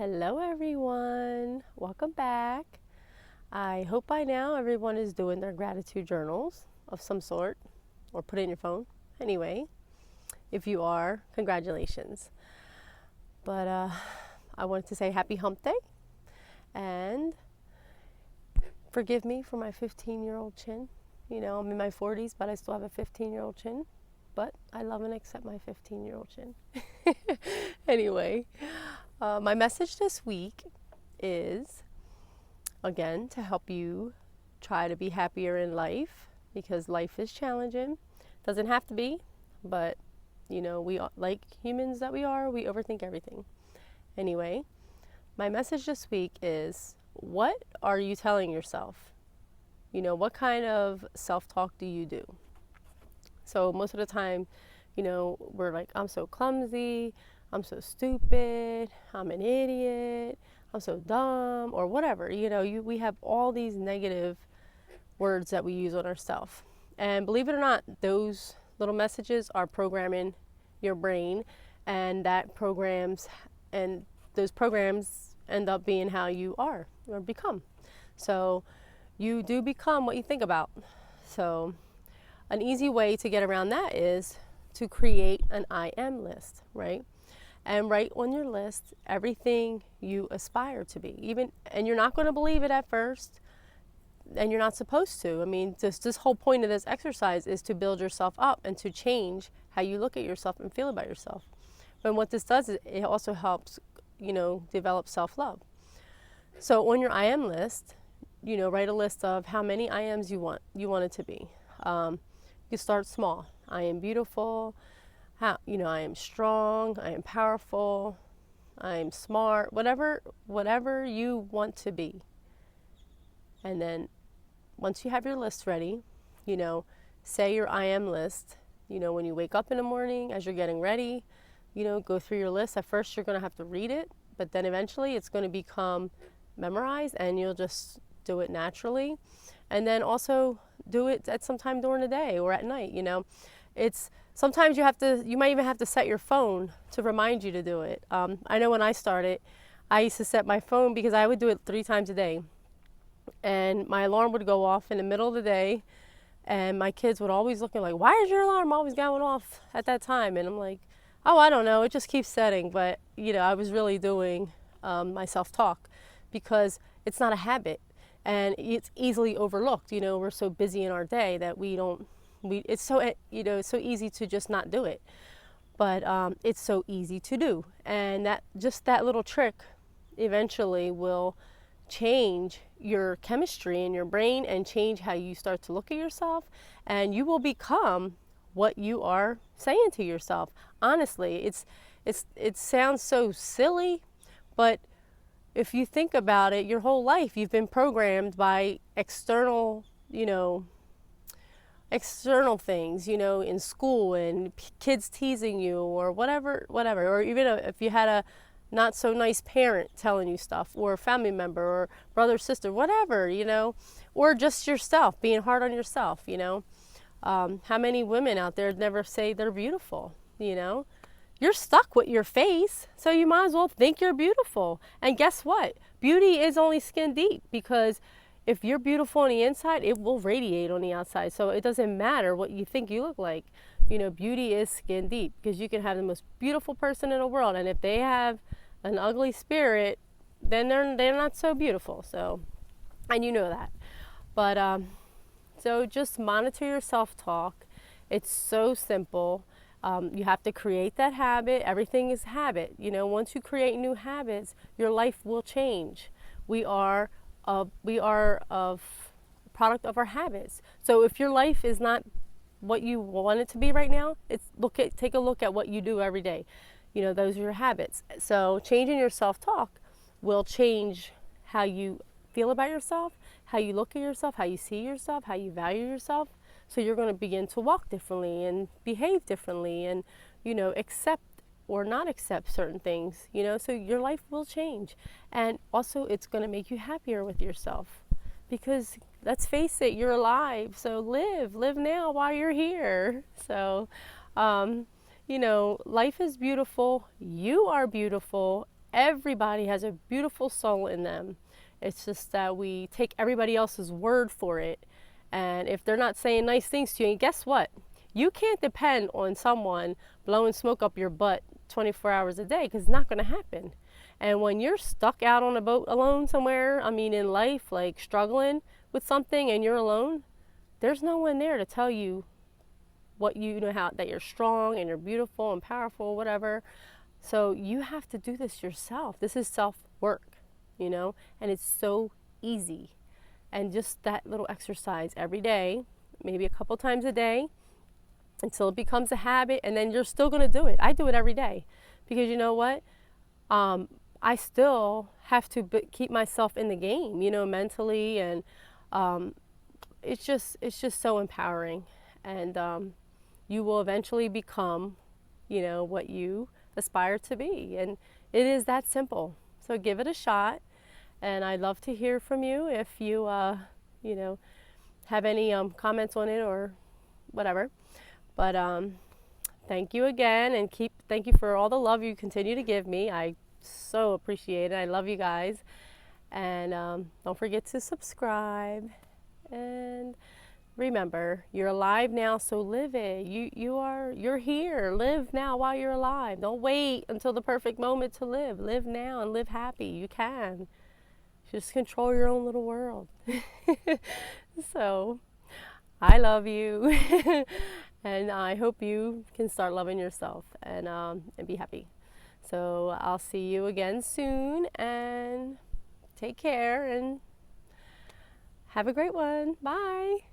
Hello, everyone. Welcome back. I hope by now everyone is doing their gratitude journals of some sort or put it in your phone. Anyway, if you are, congratulations. But I wanted to say happy hump day and forgive me for my 15-year-old chin. You know, I'm in my 40s, but I still have a 15-year-old chin. But I love and accept my 15-year-old chin. Anyway, my message this week is, again, to help you try to be happier in life because life is challenging. Doesn't have to be, but you know, we like humans that we are, we overthink everything. Anyway, my message this week is, what are you telling yourself? You know, what kind of self-talk do you do? So most of the time, you know, we're like, I'm so clumsy, I'm so stupid, I'm an idiot, I'm so dumb, or whatever. You know, we have all these negative words that we use on ourselves. And believe it or not, those little messages are programming your brain, and those programs end up being how you are or become. So you do become what you think about. So an easy way to get around that is to create an I am list, right? And write on your list everything you aspire to be. And you're not going to believe it at first, and you're not supposed to. I mean, this whole point of this exercise is to build yourself up and to change how you look at yourself and feel about yourself. But what this does is it also helps, you know, develop self-love. So on your I am list, you know, write a list of how many I ams you want it to be. You start small. I am beautiful. I am strong. I am powerful. I am smart. Whatever you want to be. And then once you have your list ready, you know, say your I am list. You know, when you wake up in the morning, as you're getting ready, you know, go through your list. At first, you're going to have to read it, but then eventually it's going to become memorized and you'll just do it naturally. And then also do it at some time during the day or at night, you know. Sometimes you might even have to set your phone to remind you to do it. I know when I started, I used to set my phone because I would do it 3 times a day. And my alarm would go off in the middle of the day, and my kids would always look at me like, why is your alarm always going off at that time? And I'm like, oh, I don't know, it just keeps setting. But, you know, I was really doing my self-talk because it's not a habit. And it's easily overlooked. You know, we're so busy in our day that it's so, you know, it's so easy to just not do it. But it's so easy to do. And that little trick eventually will change your chemistry in your brain and change how you start to look at yourself. And you will become what you are saying to yourself. Honestly, it sounds so silly, but if you think about it, your whole life you've been programmed by external things, you know, in school and kids teasing you or whatever, or even if you had a not so nice parent telling you stuff, or a family member or brother, sister, whatever, you know, or just yourself, being hard on yourself, you know. How many women out there never say they're beautiful, you know? You're stuck with your face, so you might as well think you're beautiful. And guess what? Beauty is only skin deep, because if you're beautiful on the inside, it will radiate on the outside. So it doesn't matter what you think you look like. You know, beauty is skin deep, because you can have the most beautiful person in the world, and if they have an ugly spirit, then they're not so beautiful. So, and you know that. But so just monitor your self-talk. It's so simple. You have to create that habit. Everything is habit. You know, once you create new habits, your life will change. We are a product of our habits. So if your life is not what you want it to be right now, take a look at what you do every day. You know, those are your habits. So changing your self-talk will change how you feel about yourself, how you look at yourself, how you see yourself, how you value yourself. So you're going to begin to walk differently and behave differently and, you know, accept or not accept certain things, you know, so your life will change. And also it's going to make you happier with yourself, because let's face it, you're alive. So live now while you're here. So, you know, life is beautiful. You are beautiful. Everybody has a beautiful soul in them. It's just that we take everybody else's word for it. And if they're not saying nice things to you, and guess what? You can't depend on someone blowing smoke up your butt 24 hours a day, because it's not going to happen. And when you're stuck out on a boat alone somewhere, I mean, in life, like struggling with something and you're alone, there's no one there to tell you what you know, how that you're strong and you're beautiful and powerful, whatever. So you have to do this yourself. This is self work, you know, and it's so easy. And just that little exercise every day, maybe a couple times a day, until it becomes a habit, and then you're still going to do it. I do it every day because you know what? I still have to keep myself in the game, you know, mentally, and it's just so empowering, and you will eventually become, you know, what you aspire to be, and it is that simple. So give it a shot, and I'd love to hear from you if you, you know, have any comments on it or whatever. But thank you again, and thank you for all the love you continue to give me. I so appreciate it. I love you guys, and don't forget to subscribe. And remember, you're alive now, so live it. You're here. Live now while you're alive. Don't wait until the perfect moment to live. Live now and live happy. You can. Just control your own little world. So, I love you. And I hope you can start loving yourself and be happy. So I'll see you again soon, and take care and have a great one. Bye.